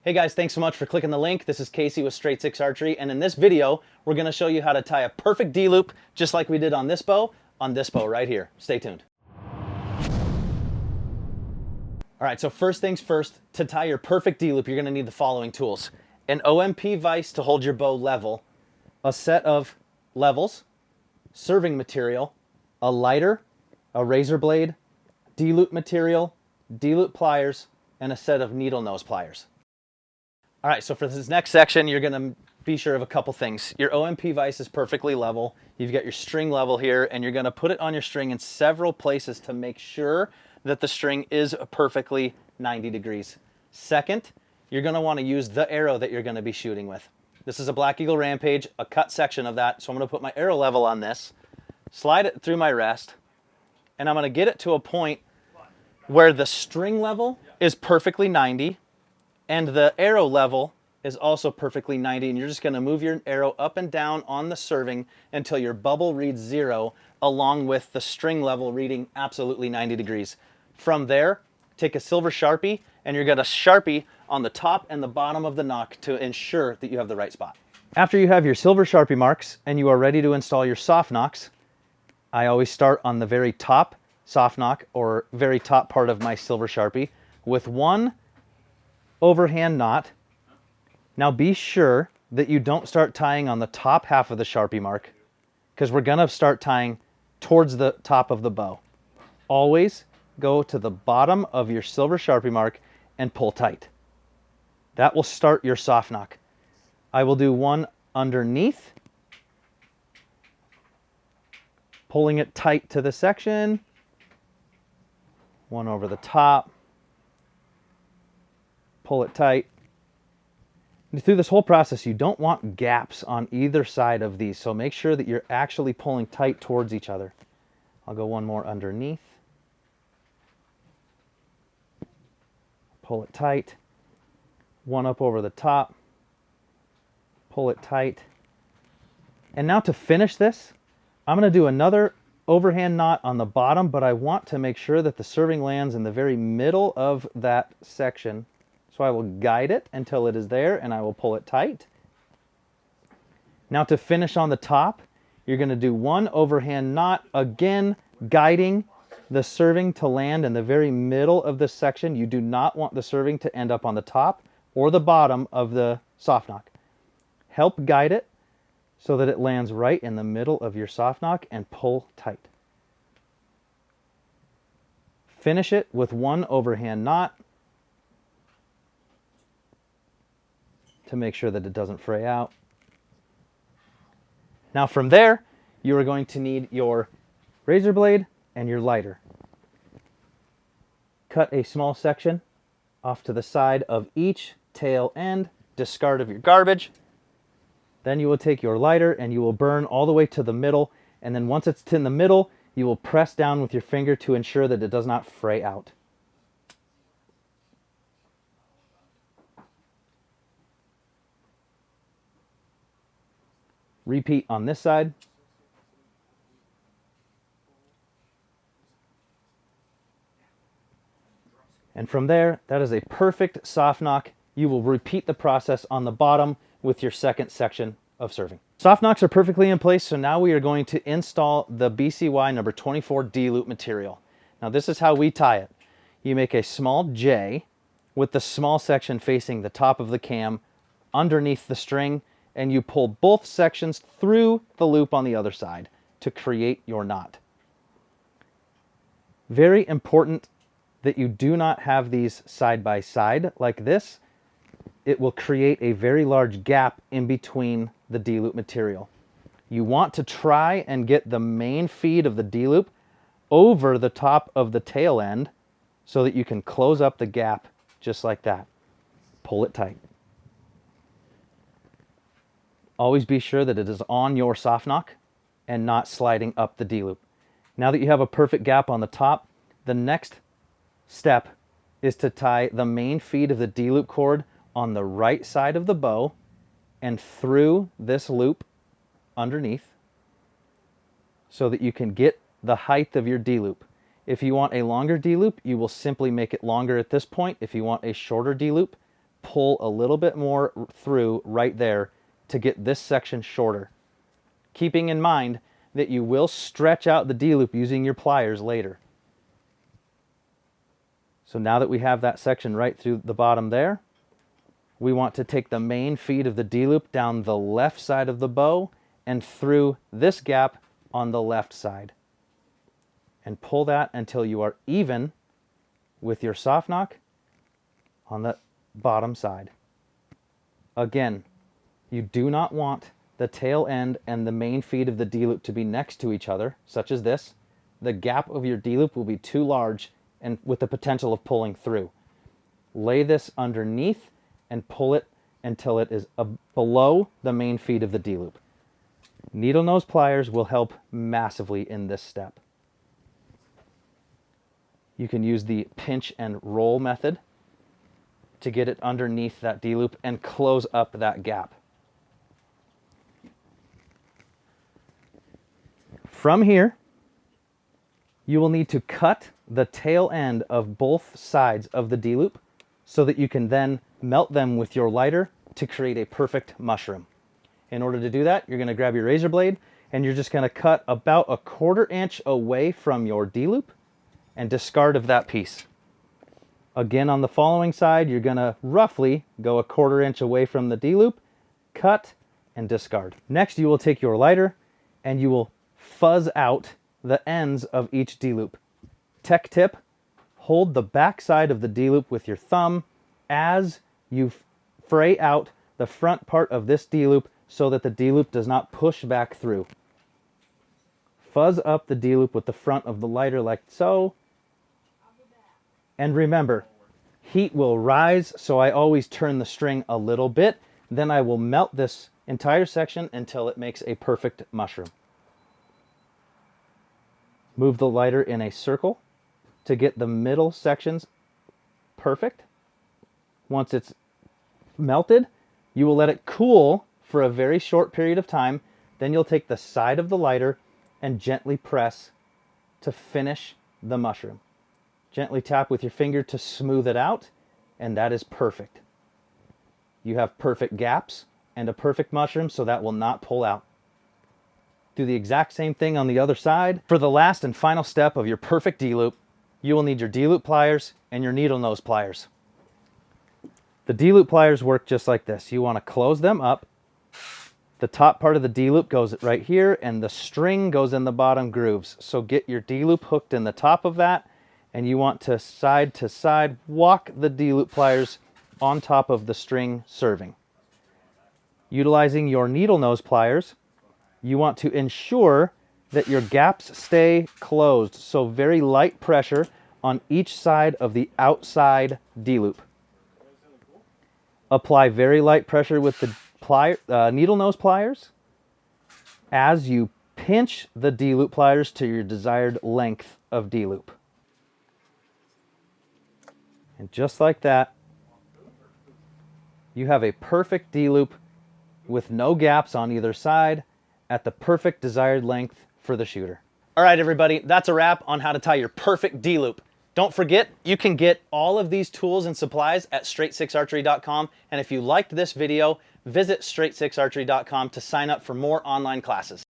Hey guys, thanks so much for clicking the link. This is Casey with Straight Six Archery, and in this video, we're going to show you how to tie a perfect D-loop, just like we did on this bow right here. Stay tuned. All right, so first things first, to tie your perfect D-loop, you're going to need the following tools. An OMP vise to hold your bow level, a set of levels, serving material, a lighter, a razor blade, D-loop material, D-loop pliers, and a set of needle nose pliers. All right, so for this next section, you're going to be sure of a couple things. Your OMP vise is perfectly level. You've got your string level here, and you're going to put it on your string in several places to make sure that the string is perfectly 90 degrees. Second, you're going to want to use the arrow that you're going to be shooting with. This is a Black Eagle Rampage, a cut section of that, so I'm going to put my arrow level on this, slide it through my rest, and I'm going to get it to a point where the string level is perfectly 90, and the arrow level is also perfectly 90, and you're just going to move your arrow up and down on the serving until your bubble reads 0, along with the string level reading absolutely 90 degrees. From there, take a silver Sharpie, and you're going to Sharpie on the top and the bottom of the nock to ensure that you have the right spot. After you have your silver Sharpie marks and you are ready to install your soft nocks, I always start on the very top soft nock, or very top part of my silver Sharpie, with one overhand knot. Now be sure that you don't start tying on the top half of the Sharpie mark, because we're going to start tying towards the top of the bow. Always go to the bottom of your silver Sharpie mark and pull tight. That will start your soft nock. I will do one underneath, pulling it tight to the section, one over the top, pull it tight. And through this whole process, you don't want gaps on either side of these, so make sure that you're actually pulling tight towards each other. I'll go one more underneath, pull it tight, one up over the top, pull it tight. And now to finish this, I'm going to do another overhand knot on the bottom, but I want to make sure that the serving lands in the very middle of that section. So I will guide it until it is there, and I will pull it tight. Now to finish on the top, you're going to do one overhand knot, again guiding the serving to land in the very middle of this section. You do not want the serving to end up on the top or the bottom of the soft nock. Help guide it so that it lands right in the middle of your soft nock, and pull tight. Finish it with one overhand knot to make sure that it doesn't fray out. Now from there, you are going to need your razor blade and your lighter. Cut a small section off to the side of each tail end, discard of your garbage. Then you will take your lighter and you will burn all the way to the middle, and then once it's in the middle, you will press down with your finger to ensure that it does not fray out. Repeat on this side. And from there, that is a perfect soft nock. You will repeat the process on the bottom with your second section of serving. Soft nocks are perfectly in place, so now we are going to install the BCY number 24 D-loop material. Now this is how we tie it. You make a small J with the small section facing the top of the cam underneath the string, and you pull both sections through the loop on the other side to create your knot. Very important that you do not have these side by side like this. It will create a very large gap in between the D-loop material. You want to try and get the main feed of the D-loop over the top of the tail end so that you can close up the gap just like that. Pull it tight. Always be sure that it is on your soft nock and not sliding up the D-loop. Now that you have a perfect gap on the top, the next step is to tie the main feed of the D-loop cord on the right side of the bow and through this loop underneath so that you can get the height of your D-loop. If you want a longer D-loop, you will simply make it longer at this point. If you want a shorter D-loop, pull a little bit more through right there to get this section shorter, keeping in mind that you will stretch out the D-loop using your pliers later. So now that we have that section right through the bottom there, we want to take the main feed of the D-loop down the left side of the bow and through this gap on the left side. And pull that until you are even with your soft knock on the bottom side. Again, you do not want the tail end and the main feed of the D-loop to be next to each other, such as this. The gap of your D-loop will be too large and with the potential of pulling through. Lay this underneath and pull it until it is below the main feed of the D-loop. Needle nose pliers will help massively in this step. You can use the pinch and roll method to get it underneath that D-loop and close up that gap. From here, you will need to cut the tail end of both sides of the D-loop so that you can then melt them with your lighter to create a perfect mushroom. In order to do that, you're going to grab your razor blade and you're just going to cut about a 1/4 inch away from your D-loop and discard of that piece. Again, on the following side, you're going to roughly go a 1/4 inch away from the D-loop, cut, and discard. Next, you will take your lighter and you will fuzz out the ends of each D-loop. Tech tip, hold the back side of the D-loop with your thumb as you fray out the front part of this D-loop so that the D-loop does not push back through. Fuzz up the D-loop with the front of the lighter like so. And remember, heat will rise, so I always turn the string a little bit. Then I will melt this entire section until it makes a perfect mushroom. Move the lighter in a circle to get the middle sections perfect. Once it's melted, you will let it cool for a very short period of time. Then you'll take the side of the lighter and gently press to finish the mushroom. Gently tap with your finger to smooth it out, and that is perfect. You have perfect gaps and a perfect mushroom, so that will not pull out. Do the exact same thing on the other side. For the last and final step of your perfect D-loop, you will need your D-loop pliers and your needle nose pliers. The D-loop pliers work just like this. You want to close them up. The top part of the D-loop goes right here, and the string goes in the bottom grooves. So get your D-loop hooked in the top of that, and you want to side walk the D-loop pliers on top of the string serving. Utilizing your needle nose pliers, you want to ensure that your gaps stay closed, so very light pressure on each side of the outside D-loop. Apply very light pressure with the needle nose pliers as you pinch the D-loop pliers to your desired length of D-loop. And just like that, you have a perfect D-loop with no gaps on either side at the perfect desired length for the shooter. All right, everybody, that's a wrap on how to tie your perfect D-loop. Don't forget, you can get all of these tools and supplies at straight6archery.com. And if you liked this video, visit straight6archery.com to sign up for more online classes.